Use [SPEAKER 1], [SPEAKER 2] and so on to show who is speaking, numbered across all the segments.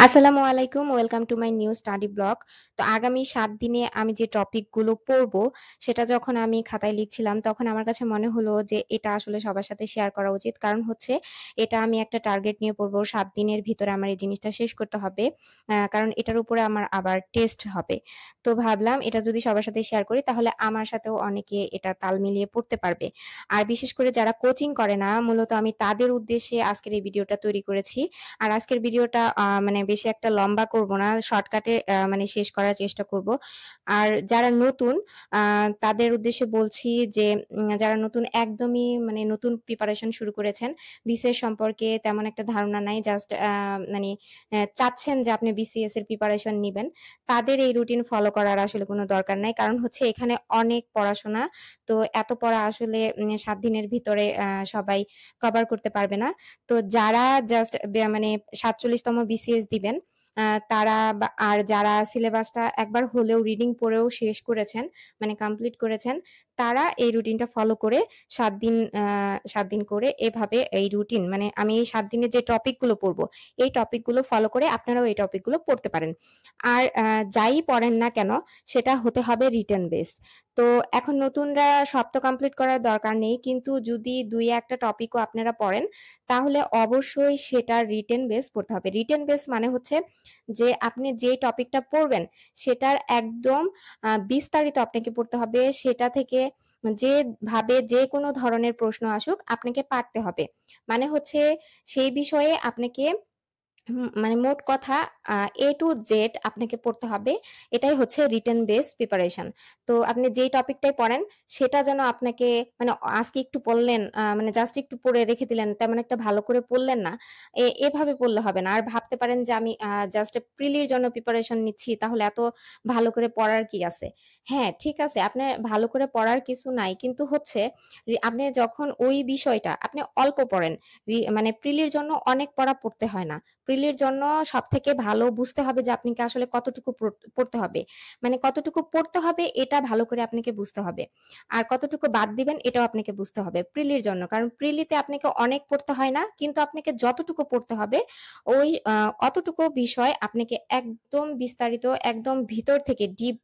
[SPEAKER 1] আসসালামু আলাইকুম। Welcome to my new study blog. তো আগামী ৭ দিনে আমি যে টপিকগুলো পড়বো, সেটা যখন আমি খাতায় লিখছিলাম, তখন আমার কাছে মনে হলো যে এটা আসলে সবার সাথে শেয়ার করা উচিত। কারণ হচ্ছে এটা আমি একটা টার্গেট নিয়ে পড়বো। ৭ দিনের ভিতরে আমার এই জিনিসটা শেষ করতে হবে। কারণ এটার উপরে আমার আবার টেস্ট হবে। তো ভাবলাম এটা যদি সবার সাথে শেয়ার করি, তাহলে আমার সাথেও অনেকে এটা তাল মিলিয়ে পড়তে পারবে। আর বিশেষ করে যারা কোচিং করে না, মূলত আমি তাদের উদ্দেশ্যে আজকের এই ভিডিওটা তৈরি করেছি। আর আজকের ভিডিওটা মানে বেশি একটা লম্বা করব না। শর্টকাটে মানে শেষ করার চেষ্টা করব। আর যারা নতুন আ তাদের উদ্দেশ্যে বলছি যে যারা নতুন একদমই মানে নতুন প্রিপারেশন শুরু করেছেন, বিসিএস সম্পর্কে তেমন একটা ধারণা নাই। জাস্ট মানে চাচ্ছেন যে আপনি বিসিএস এর প্রিপারেশন নিবেন। তাদের এই রুটিন ফলো করার আসলে কোনো দরকার নাই। কারণ হচ্ছে এখানে অনেক পড়াশোনা। তো এত পড়া আসলে ৭ দিনের ভিতরে সবাই কভার করতে পারবে না। তো যারা জাস্ট মানে ৪৭ তম বিসিএস দিবেন, তারা আর যারা সিলেবাসটা একবার হলেও রিডিং পড়েও শেষ করেছেন, মানে কমপ্লিট করেছেন, তারা এই রুটিনটা ফলো করে ৭ দিন ৭ দিন করে এভাবে এই রুটিন মানে আমি এই ৭ দিনে যে টপিকগুলো পড়বো, এই টপিকগুলো ফলো করে আপনারাও এই টপিকগুলো পড়তে পারেন। আর যাই পড়েন না কেন, সেটা হতে হবে রিটেন বেস। তো এখন নতুনরা সব তো কমপ্লিট করার দরকার নেই। কিন্তু যদি ২-১ টা টপিকও আপনারা পড়েন, তাহলে অবশ্যই সেটার রিটেন বেস পড়তে হবে। রিটেন বেস মানে হচ্ছে যে আপনি যে টপিকটা পড়বেন সেটার একদম বিস্তারিত আপনাকে পড়তে হবে। সেটা থেকে যেভাবে যেকোনো ধরনের প্রশ্ন আসুক আপনাকে পারতে হবে। মানে হচ্ছে সেই বিষয়ে আপনাকে মানে মোট কথা আ A to Z আপনাকে পড়তে হবে। এটাই হচ্ছে রিটেন বেস প্রিপারেশন। তো আপনি যেই টপিকটাই পড়েন সেটা যেন আপনাকে মানে আজকে একটু পড়লেন, মানে জাস্ট একটু পড়ে রেখে দিলেন। তেমন একটা ভালো করে পড়লেন না। এভাবে পড়লে হবে না। আর ভাবতে পারেন যে আমি জাস্ট প্রিলির জন্য প্রিপারেশন নিচ্ছি, তাহলে এত ভালো করে পড়ার কি আছে? হ্যাঁ, ঠিক আছে, আপনার ভালো করে পড়ার কিছু নাই। কিন্তু হচ্ছে আপনি যখন ওই বিষয়টা আপনি অল্প পড়েন। মানে প্রিলির জন্য অনেক পড়া পড়তে হয় না। প্রিলির জন্য সবথেকে ভালো বুঝতে হবে যে আপনাকে আসলে কতটুকু পড়তে হবে। মানে কতটুকু পড়তে হবে এটা ভালো করে আপনাকে বুঝতে হবে। আর কতটুকু বাদ দিবেন এটাও আপনাকে বুঝতে হবে প্রিলির জন্য। কারণ প্রিলিতে আপনাকে অনেক পড়তে হয় না। কিন্তু আপনাকে যতটুকু পড়তে হবে ওই অতটুকু বিষয় আপনাকে একদম বিস্তারিত একদম ভিতর থেকে ডিপ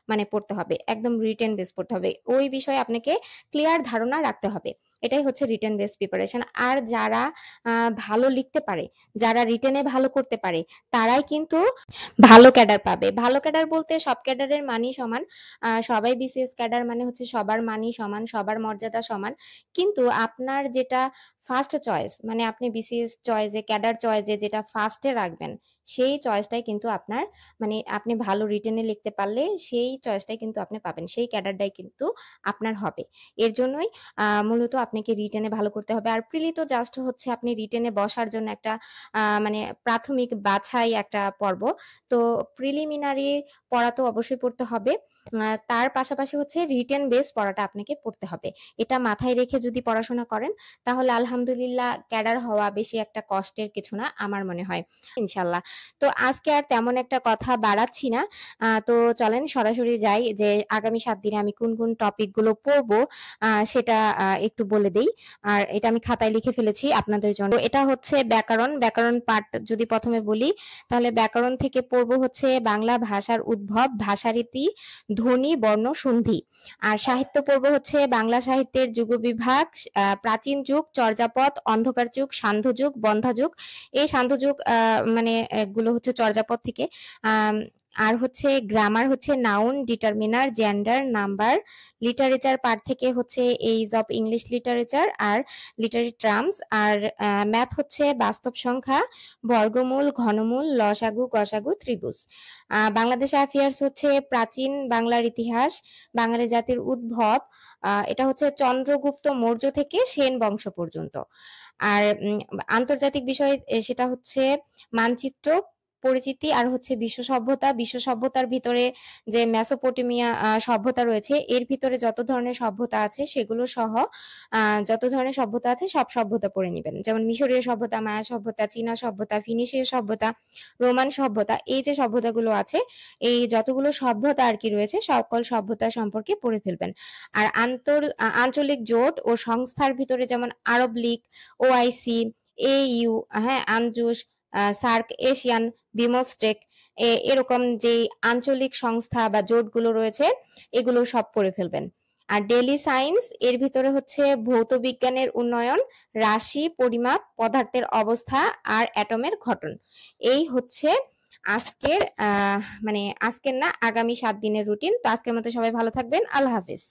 [SPEAKER 1] মানে পড়তে হবে। একদম রিটেন বেস পড়তে হবে। ওই বিষয়ে আপনাকে ক্লিয়ার ধারণা রাখতে হবে। এটাই হচ্ছে রিটেন বেস প্রিপারেশন। আর যারা আ ভালো লিখতে পারে, যারা রিটেনে ভালো করতে পারে, তারাই কিন্তু ভালো ক্যাডার পাবে। ভালো ক্যাডার বলতে সব ক্যাডারের মানই সমান। সবাই বিসিএস ক্যাডার মানে হচ্ছে সবার মানই সমান, সবার মর্যাদা সমান। কিন্তু আপনার যেটা ফার্স্ট চয়েস মানে আপনি বিসিএস চয়েসে ক্যাডার চয়েসে যেটা ফার্স্ট এ রাখবেন, সেই চয়েসটাই কিন্তু আপনার মানে আপনি ভালো রিটেনে লিখতে পারলে সেই চয়েসটাই কিন্তু আপনি পাবেন। সেই ক্যাডারটাই কিন্তু আপনার হবে। এর জন্যই মূলত আপনাকে রিটেনে ভালো করতে হবে। আর প্রিলি তো জাস্ট হচ্ছে আপনি রিটেনে বসার জন্য একটা মানে প্রাথমিক বাছাই একটা পর্ব। তো প্রিলিমিনারি পড়া তো অবশ্যই পড়তে হবে। তার পাশাপাশি হচ্ছে রিটেন বেস পড়াটা আপনাকে পড়তে হবে। এটা মাথায় রেখে যদি পড়াশোনা করেন, তাহলে আলহামদুলিল্লাহ ক্যাডার হওয়া বেশি একটা কষ্টের কিছু না আমার মনে হয়। ইনশাআল্লাহ। তো আজকে আর তেমন একটা কথা বাড়াচ্ছি না। তো চলেন সরাসরি যাই যে আগামী ৭ দিনে আমি কোন, কোন টপিক গুলো পড়বো সেটা একটু বলে দেই। আর এটা আমি খাতায় লিখে ফেলেছি আপনাদের জন্য। তো এটা হচ্ছে ব্যাকরণ। ব্যাকরণ পার্ট যদি ১ম এ বলি, তাহলে ব্যাকরণ থেকে পড়বো হচ্ছে বাংলা ভাষার উদ্ভব, ভাষারীতি, ধ্বনি, বর্ণ, সন্ধি। আর সাহিত্য পড়বো হচ্ছে বাংলা সাহিত্যের যুগবিভাগ, প্রাচীন যুগ, চর্যাপদ, অন্ধকার যুগ, সান্ধ্য যুগ, বন্ধ্যা যুগ। এই সান্ধ্য যুগ মানে এগুলো হচ্ছে চর্যাপদ থেকে। আম আর হচ্ছে গ্রামার হচ্ছে noun, determiner, gender, number. Literature part থেকে হচ্ছে এইজ অফ ইংলিশ লিটারেচার আর লিটারি টার্মস। আর ম্যাথ হচ্ছে বাস্তব সংখ্যা, বর্গমূল, ঘনমূল, লসাগু, গসাগু, ত্রিভুজ। বাংলাদেশ অ্যাফেয়ার্স হচ্ছে প্রাচীন বাংলার ইতিহাস, বাঙালি জাতির উদ্ভব। এটা হচ্ছে চন্দ্রগুপ্ত মৌর্য থেকে সেন বংশ পর্যন্ত। আর আন্তর্জাতিক বিষয় সেটা হচ্ছে মানচিত্র, পরিচিতি আর হচ্ছে বিশ্ব সভ্যতা। বিশ্ব সভ্যতার ভিতরে যে মেসোপটেমিয়া সভ্যতা রয়েছে, এর ভিতরে যত ধরনের সভ্যতা আছে সেগুলো সহ যত ধরনের সভ্যতা আছে সব সভ্যতা পড়ে নিবেন। যেমন মিশরীয় সভ্যতা, মায়া সভ্যতা, চীনা সভ্যতা, ফিনিশীয় সভ্যতা, রোমান সভ্যতা। এই যে সভ্যতাগুলো আছে, এই যতগুলো সভ্যতা আরকি রয়েছে সকল সভ্যতা সম্পর্কে পড়ে ফেলবেন। আর আঞ্চলিক জোট ও সংস্থার ভিতরে যেমন আরব লীগ, ওআইসি, AU, হ্যাঁ, আনজুস, সার্ক, এশিয়ান, বিমস্টেক এরকম যেই আঞ্চলিক সংস্থা বা জোটগুলো রয়েছে এগুলো সব পড়ে ফেলবেন। আর ডেইলি সায়েন্স এর ভিতরে হচ্ছে ভৌত বিজ্ঞানের উন্নয়ন, রাশি, পরিমাপ, পদার্থের অবস্থা আর অ্যাটমের গঠন। এই হচ্ছে আজকের মানে আজকের না আগামী 7 দিনের রুটিন। তো আজকের মতো সবাই ভালো থাকবেন। আল্লাহ হাফেজ।